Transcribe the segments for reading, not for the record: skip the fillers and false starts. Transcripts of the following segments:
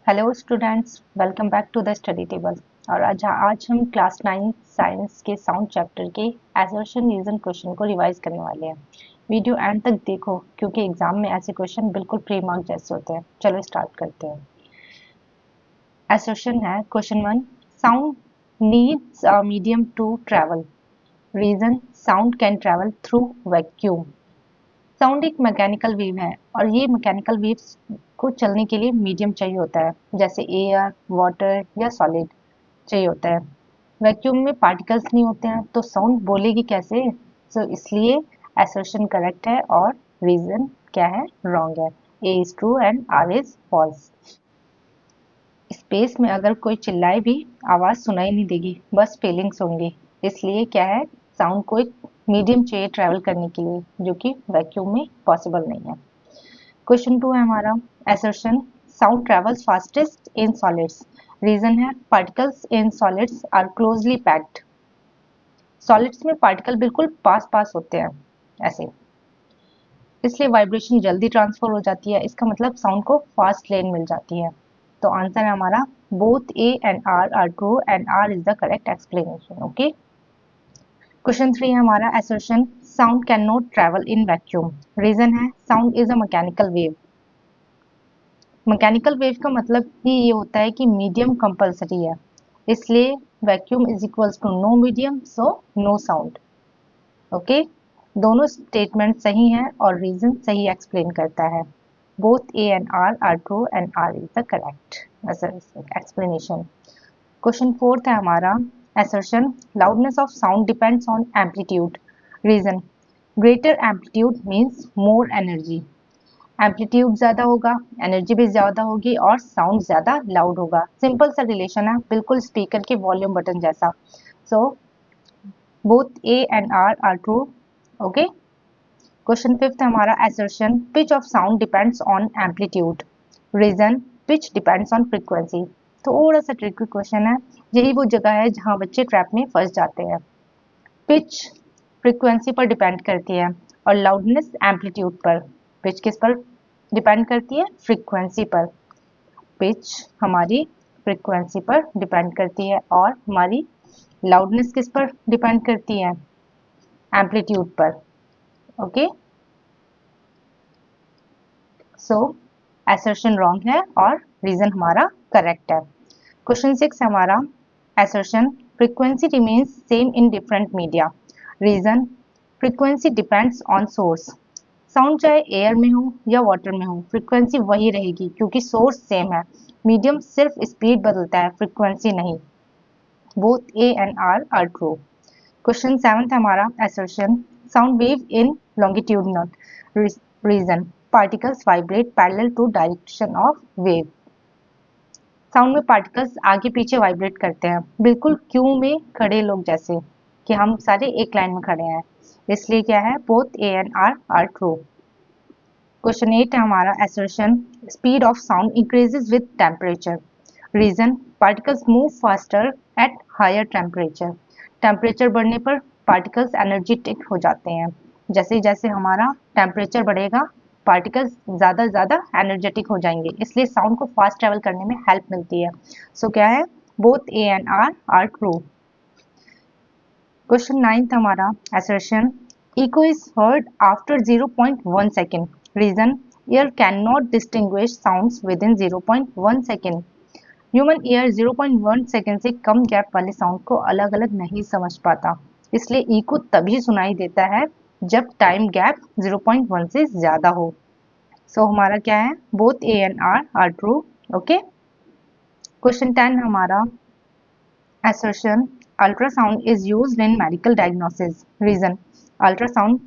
Hello students, welcome back to the study table. और आज हम क्लास 9 साइंस के साउंड चैप्टर के असर्शन रीजन क्वेश्चन को रिवाइज करने वाले हैं। वीडियो एंड तक देखो क्योंकि एग्जाम में ऐसे क्वेश्चन बिल्कुल प्री मार्क जैसे होते हैं। चलो स्टार्ट करते हैं। असर्शन है question 1, sound needs a medium to travel. Reason, sound can travel through vacuum. Sound एक मैकेनिकल वेव है और ये मैकेनिकल वेव्स को चलने के लिए मीडियम चाहिए होता है, जैसे एयर, वाटर या सॉलिड चाहिए होता है। वैक्यूम में पार्टिकल्स नहीं होते हैं तो साउंड बोलेगी कैसे? इसलिए असर्शन करेक्ट है और रीजन क्या है? रॉन्ग है। A is true and R is false. Space में अगर कोई चिल्लाए भी आवाज सुनाई नहीं देगी, बस फीलिंग्स होंगी। इसलिए क्या है, साउंड को एक मीडियम चाहिए ट्रैवल करने के लिए, जो कि वैक्यूम में पॉसिबल नहीं है। क्वेश्चन 2 है हमारा assertion, sound travels fastest in solids. Reason है particles in solids are closely packed. Solids में पार्टिकल बिल्कुल पास पास होते हैं ऐसे, इसलिए वाइब्रेशन जल्दी ट्रांसफर हो जाती है। इसका मतलब साउंड को फास्ट लेन मिल जाती है। तो आंसर है हमारा both A and R true and R is the correct explanation. Okay. Question 3 है हमारा assertion, sound can not travel in vacuum. Reason है sound is a mechanical wave. Mechanical wave का मतलब ही ये होता है कि मीडियम कंपलसरी है, इसलिए vacuum is equals to no medium, so no sound. Okay, दोनों स्टेटमेंट सही हैं और रीजन सही एक्सप्लेन करता है। Both A and R true and R is the correct explanation. Question 4 है हमारा assertion, loudness of sound depends on amplitude. Reason, greater amplitude means more energy. Amplitude ज्यादा होगा, एनर्जी भी ज्यादा होगी और साउंड ज्यादा लाउड होगा। सिंपल सा रिलेशन है, बिल्कुल स्पीकर के वॉल्यूम बटन जैसा। So both A and R true. Okay. Question 5 हमारा assertion, pitch of sound depends on amplitude. Reason, pitch depends on frequency. थोड़ा सा ट्रिकी क्वेश्चन है, यही वो जगह है जहां बच्चे ट्रैप में फंस जाते हैं। पिच फ्रीक्वेंसी पर डिपेंड करती है और लाउडनेस एम्पलीट्यूड पर। पिच किस पर डिपेंड करती है? फ्रीक्वेंसी पर। पिच हमारी फ्रीक्वेंसी पर डिपेंड करती है और हमारी लाउडनेस किस पर डिपेंड करती है? एम्पलीट्यूड पर। ओके, सो असर्शन रॉन्ग है और रीजन हमारा करेक्ट है। क्वेश्चन 6 हमारा assertion, frequency remains same in different media. Reason, frequency depends on source. Sound चाहे एयर में हो या वाटर में हो, फ्रीक्वेंसी वही रहेगी क्योंकि सोर्स सेम है। मीडियम सिर्फ स्पीड बदलता है, फ्रीक्वेंसी नहीं। Both A and R true. Question 7 हमारा assertion, sound wave in longitudinal. Reason, particles vibrate parallel to direction of wave. Sound में पार्टिकल्स आगे पीछे वाइब्रेट करते हैं, बिल्कुल क्यू में खड़े लोग जैसे कि हम सारे एक लाइन में खड़े हैं। इसलिए क्या है, both A and R true. Question 8 है हमारा assertion, speed of sound increases with temperature. Reason, particles move faster at higher temperature. Temperature बढ़ने पर पार्टिकल्स एनर्जेटिक हो जाते हैं। जैसे जैसे हमारा टेम्परेचर बढ़ेगा, पार्टिकल्स ज्यादा एनर्जेटिक हो जाएंगे, इसलिए साउंड को फास्ट ट्रेवल करने में हेल्प मिलती है। सो क्या है, both A and R true. Question 9 हमारा assertion, echo is heard after 0.1 second. Reason, ear cannot distinguish sounds within 0.1 second. Human ear 0.1 second से कम गैप वाले साउंड को अलग अलग नहीं समझ पाता, इसलिए इको तभी सुनाई देता है जब टाइम गैप 0.1 से ज्यादा हो। सो हमारा क्या है, both A and R true. Okay. Question 10 हमारा assertion, ultrasound is used in medical diagnosis. Reason, ultrasound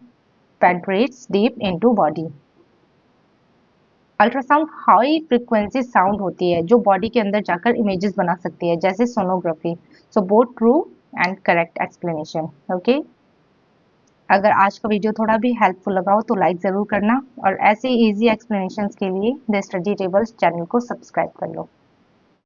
penetrates deep into body. Ultrasound high frequency sound होती है जो बॉडी के अंदर जाकर इमेजेस बना सकती है, जैसे sonography. So both true and correct explanation. Okay. अगर आज का वीडियो थोड़ा भी हेल्पफुल लगा हो तो लाइक जरूर करना और ऐसे इजी एक्सप्लेनेशंस के लिए द स्टडी टेबल्स चैनल को सब्सक्राइब कर लो।